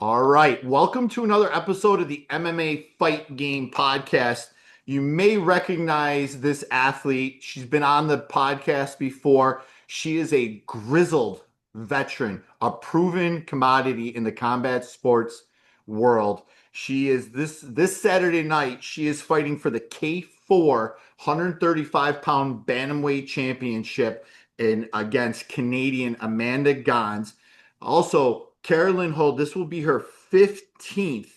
All right. Welcome to another episode of the MMA Fight Game podcast. You may recognize this athlete. She's been on the podcast before. She is a grizzled veteran, a proven commodity in the combat sports world. She is this Saturday night, she is fighting for the K4 135-pound bantamweight championship in against Canadian Amanda Gons. Also, Kara Lynn Hoad, this will be her 15th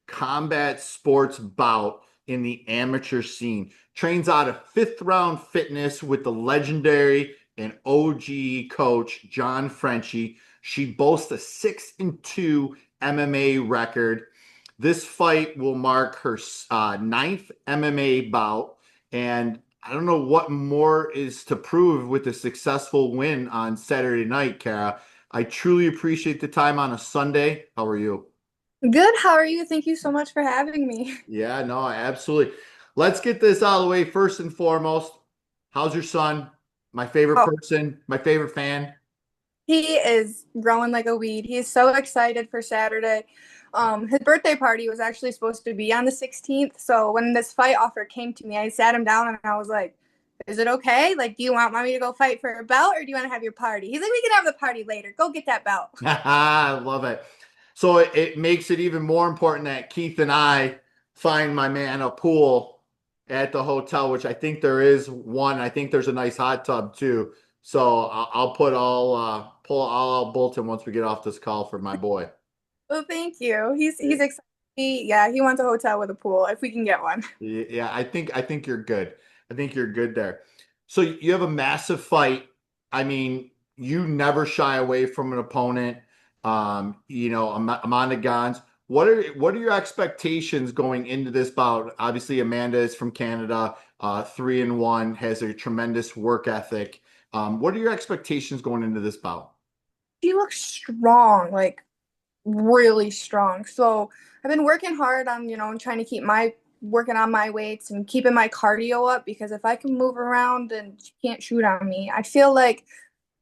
combat sports bout in the amateur scene. Trains out of Fifth Round Fitness with the legendary and OG coach John Franchi. She boasts a 6-2 MMA record. This fight will mark her ninth MMA bout, and I don't know what more is to prove with a successful win on Saturday night, Kara. I truly appreciate the time on a Sunday. How are you? Good. How are you? Thank you so much for having me. Yeah, no, absolutely. Let's get this out of the way first and foremost. How's your son? My favorite Oh, person, my favorite fan. he is growing like a weed. He's so excited for Saturday. His birthday party was actually supposed to be on the 16th. So when this fight offer came to me, I sat him down and I was like, "Is it okay? Like, do you want mommy to go fight for a belt or do you want to have your party?" He's like, "We can have the party later. Go get that belt." I love it. So it makes it even more important that Keith and I find my man a pool at the hotel, which I think there is one. I think there's a nice hot tub too. So I'll put pull all out Bolton once we get off this call for my boy. Well, thank you. He's excited. He wants a hotel with a pool if we can get one. Yeah, I think you're good. I think you're good there. So you have a massive fight. I mean, you never shy away from an opponent. Amanda Gans. What are your expectations going into this bout? Obviously, Amanda is from Canada, 3-1, has a tremendous work ethic. What are your expectations going into this bout? She looks strong, like really strong. So I've been working hard on, trying to keep my working on my weights and keeping my cardio up because if I can move around then she can't shoot on me. I feel like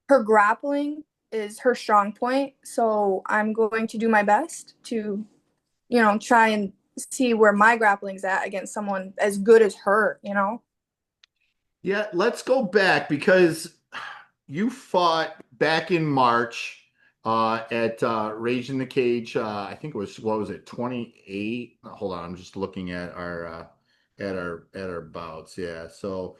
her grappling is her strong point. So I'm going to do my best to, try and see where my grappling's at against someone as good as her. Yeah, let's go back because you fought back in March at Rage in the Cage. I think it was what was it, 28? Hold on, I'm just looking at our bouts. Yeah, so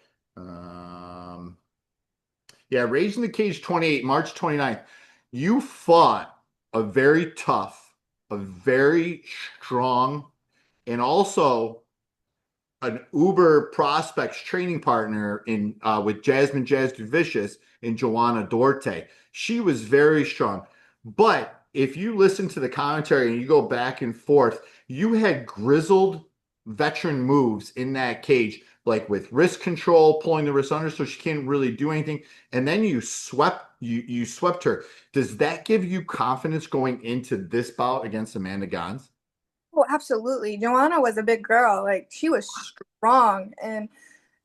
yeah, Rage in the Cage 28, March 29th. You fought a very tough, a very strong, and also an Uber prospects training partner in with Jasmine Jazz Vicious and Joanna Dorte. She was very strong. But if you listen to the commentary and you go back and forth, you had grizzled veteran moves in that cage, like with wrist control, pulling the wrist under so she can't really do anything. And then you swept her. Does that give you confidence going into this bout against Amanda Gons? Oh, absolutely. Joanna was a big girl. Like she was strong and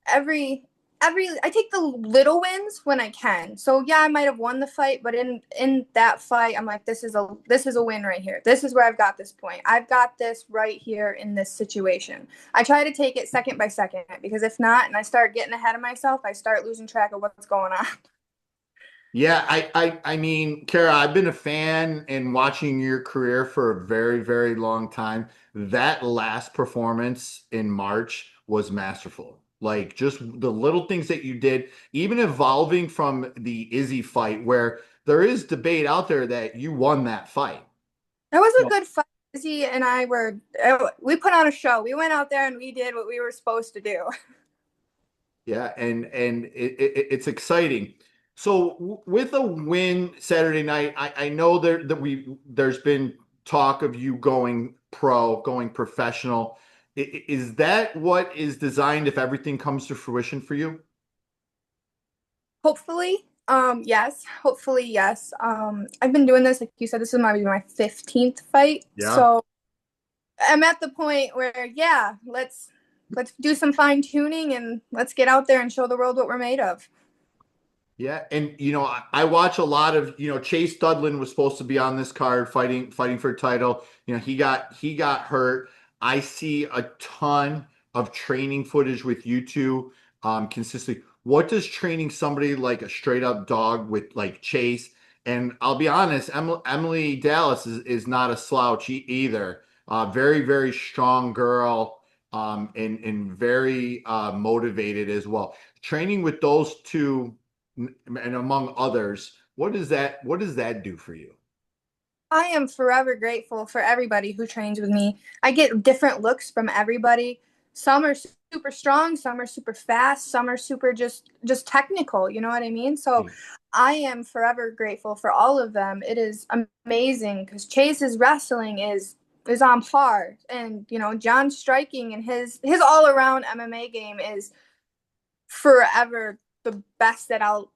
every every I take the little wins when I can. So yeah, I might have won the fight, but in that fight, I'm like, this is a win right here. This is where I've got this point. I've got this right here in this situation. I try to take it second by second because if not, and I start getting ahead of myself, I start losing track of what's going on. Yeah, I mean, Kara, I've been a fan and watching your career for a very, very long time. That last performance in March was masterful. Like just the little things that you did, even evolving from the Izzy fight, where there is debate out there that you won that fight. It was a good fight. Izzy and I we put on a show. We went out there and we did what we were supposed to do. Yeah, and it's exciting. So with a win Saturday night, I know there's been talk of you going pro, going professional. Is that what is designed if everything comes to fruition for you? Hopefully, yes. Hopefully, yes. I've been doing this, like you said, this is my 15th fight. Yeah. So I'm at the point where, yeah, let's do some fine tuning and let's get out there and show the world what we're made of. Yeah, and I watch a lot of, Chase Dudlin was supposed to be on this card fighting for a title. He got hurt. I see a ton of training footage with you two consistently. What does training somebody like a straight up dog with like Chase? And I'll be honest, Emily Dallas is not a slouch either. Very, very strong girl, and very motivated as well. Training with those two and among others, what does that do for you? I am forever grateful for everybody who trains with me. I get different looks from everybody. Some are super strong, some are super fast, some are super just technical, you know what I mean? So Yeah. I am forever grateful for all of them. It is amazing because Chase's wrestling is on par, and John's striking and his all-around MMA game is forever the best that I'll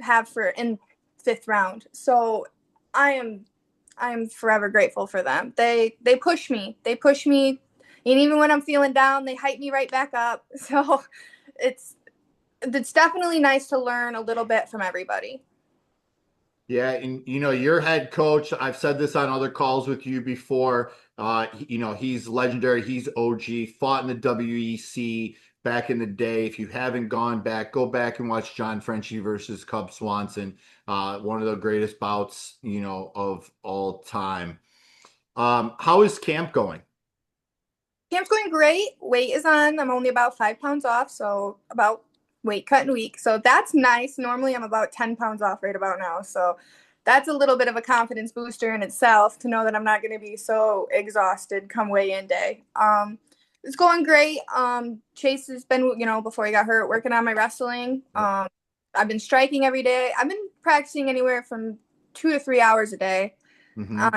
have for in fifth round. So I am forever grateful for them. They push me. They push me, and even when I'm feeling down, they hype me right back up. So it's it's definitely nice to learn a little bit from everybody. Yeah, and your head coach, I've said this on other calls with you before. He's legendary. He's OG, fought in the WEC back in the day. If you haven't gone back, go back and watch John Franchi versus Cub Swanson. One of the greatest bouts, of all time. How is camp going? Camp's going great. Weight is on. I'm only about 5 pounds off, so about weight cutting week. So that's nice. Normally I'm about 10 pounds off right about now. So that's a little bit of a confidence booster in itself to know that I'm not going to be so exhausted come weigh-in day. It's going great. Chase has been, before he got hurt, working on my wrestling. Yep. I've been striking every day. I've been practicing anywhere from 2 to 3 hours a day. Hmm.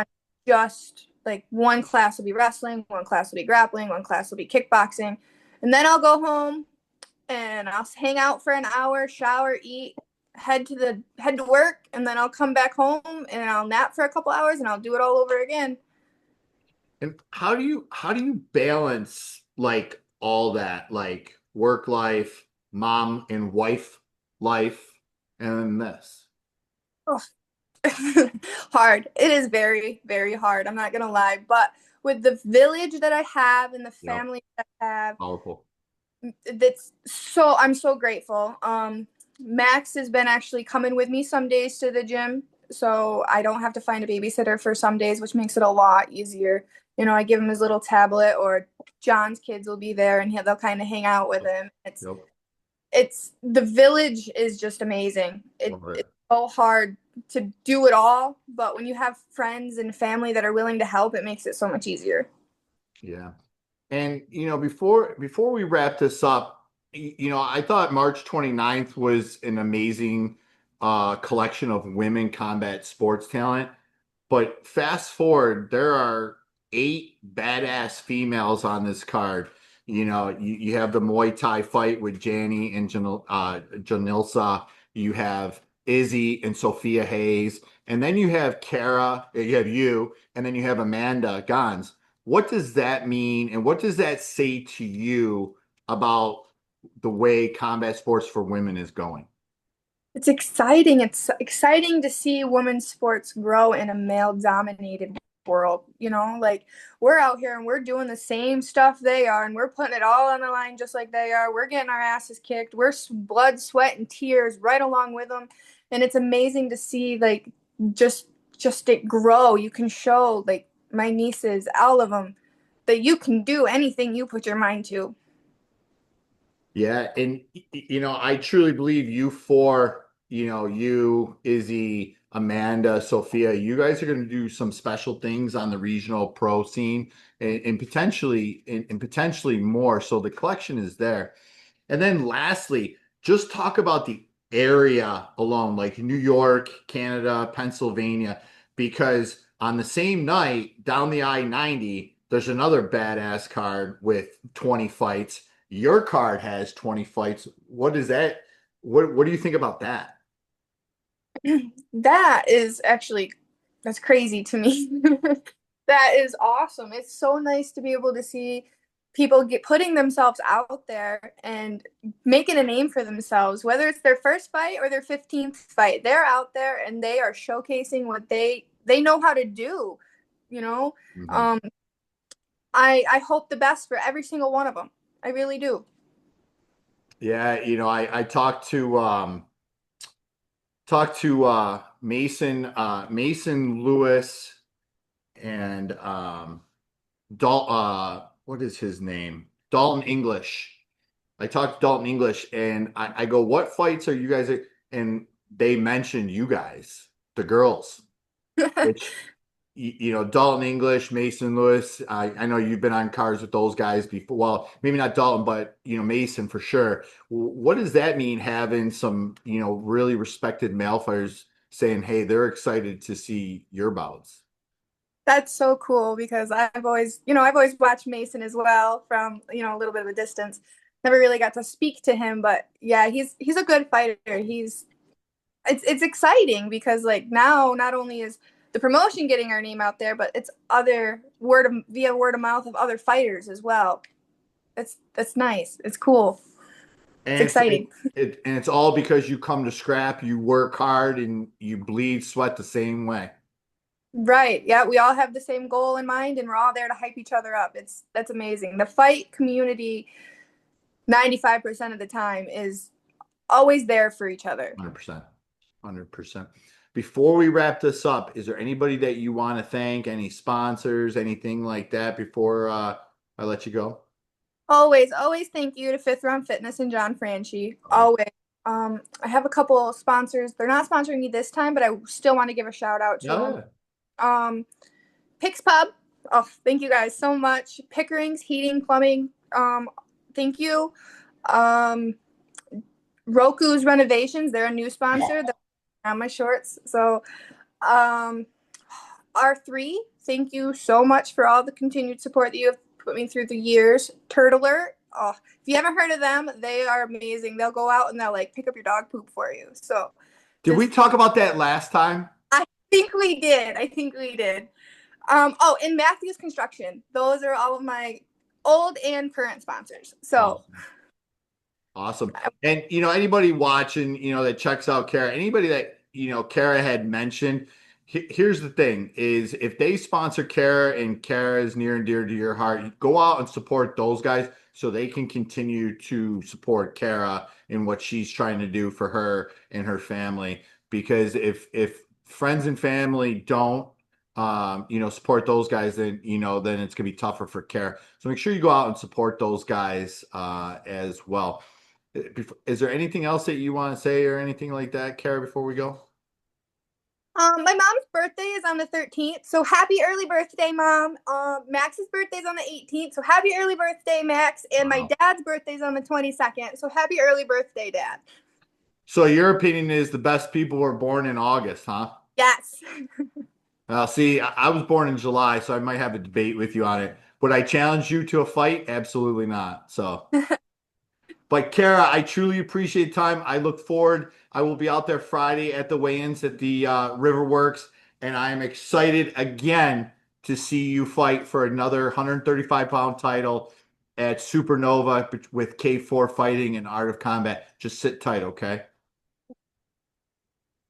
Just like one class will be wrestling, one class will be grappling, one class will be kickboxing. And then I'll go home and I'll hang out for an hour, shower, eat, head to work, and then I'll come back home and I'll nap for a couple hours and I'll do it all over again. And how do you balance like all that, like work life, mom and wife life, and then this? Oh. Hard. It is very, very hard. I'm not gonna lie. But with the village that I have and the Yep. family that I have, Powerful. I'm so grateful. Max has been actually coming with me some days to the gym, so I don't have to find a babysitter for some days, which makes it a lot easier. I give him his little tablet, or John's kids will be there, and they'll kind of hang out with him. Yep. It's the village is just amazing. Love it. It's so hard to do it all, but when you have friends and family that are willing to help, it makes it so much easier. Yeah. And before we wrap this up, I thought March 29th was an amazing collection of women combat sports talent. But fast forward, there are 8 badass females on this card. You have the Muay Thai fight with Jani and Janilsa. You have Izzy and Sophia Hayes. And then you have Kara, you have you, and then you have Amanda Gans. What does that mean? And what does that say to you about the way combat sports for women is going? It's exciting. It's exciting to see women's sports grow in a male dominated world. Like we're out here and we're doing the same stuff they are, and we're putting it all on the line just like they are. We're getting our asses kicked. We're blood, sweat, and tears right along with them. And it's amazing to see like just just it grow. You can show like my nieces, all of them, that you can do anything you put your mind to. Yeah, and I truly believe you four, you, Izzy, Amanda, Sophia, you guys are going to do some special things on the regional pro scene, and potentially more. So the collection is there. And then lastly, just talk about the area alone, like New York, Canada, Pennsylvania, because on the same night down the I-90, there's another badass card with 20 fights. Your card has 20 fights. What is that? What do you think about that? That is actually that's crazy to me. That is awesome. It's so nice to be able to see. people get putting themselves out there and making a name for themselves, whether it's their first fight or their 15th fight. They're out there and they are showcasing what they know how to do, you know. Mhm. um I hope the best for every single one of them. I really do. Yeah, I talked to Mason Lewis and what is his name? Dalton English. I talked to Dalton English and I go, what fights are you guys at? And they mentioned you guys, the girls, which Dalton English, Mason Lewis. I know you've been on cars with those guys before. Well, maybe not Dalton, but Mason for sure. What does that mean having some really respected male fighters saying, hey, they're excited to see your bouts? That's so cool because I've always watched Mason as well from, a little bit of a distance. Never really got to speak to him, but yeah, he's a good fighter. It's exciting because like now not only is the promotion getting our name out there, but it's other via word of mouth of other fighters as well. That's nice. It's cool. It's And exciting. it's all because you come to scrap, you work hard, and you bleed sweat the same way. Right. Yeah, we all have the same goal in mind and we're all there to hype each other up. That's amazing. The fight community 95% of the time is always there for each other. 100%. 100%. Before we wrap this up, is there anybody that you want to thank? Any sponsors, anything like that before I let you go? Always thank you to Fifth Round Fitness and John Franchi. Always. I have a couple sponsors. They're not sponsoring me this time, but I still want to give a shout out to them. Yeah. Pix Pub. Oh, thank you guys so much. Pickering's Heating, Plumbing. Thank you. Um, Roku's Renovations. They're a new sponsor. They're on my shorts. So, R3. Thank you so much for all the continued support that you have put me through the years. Turtler. Oh, if you haven't heard of them, they are amazing. They'll go out and they'll like pick up your dog poop for you. So, Did we just talk about that last time? I think we did. I think we did. Oh, and Matthews Construction. Those are all of my old and current sponsors. So Awesome. Awesome. And anybody watching, that checks out Kara, anybody that, Kara had mentioned, here's the thing is if they sponsor Kara and Kara is near and dear to your heart, go out and support those guys so they can continue to support Kara in what she's trying to do for her and her family. Because if friends and family don't support those guys, then then it's gonna be tougher for Kara. So make sure you go out and support those guys as well. Is there anything else that you want to say or anything like that, Kara, before we go? my mom's birthday is on the 13th. So happy early birthday, Mom. Max's birthday is on the 18th. So happy early birthday, Max. And my Wow. dad's birthday is on the 22nd. So happy early birthday, Dad. So your opinion is the best people were born in August, huh? Yes. See, I was born in July, so I might have a debate with you on it. Would I challenge you to a fight? Absolutely not. So, but Kara, I truly appreciate time. I look forward. I will be out there Friday at the weigh-ins at the Riverworks, and I am excited again to see you fight for another 135-pound title at Supernova with K4 Fighting and Art of Combat. Just sit tight, okay?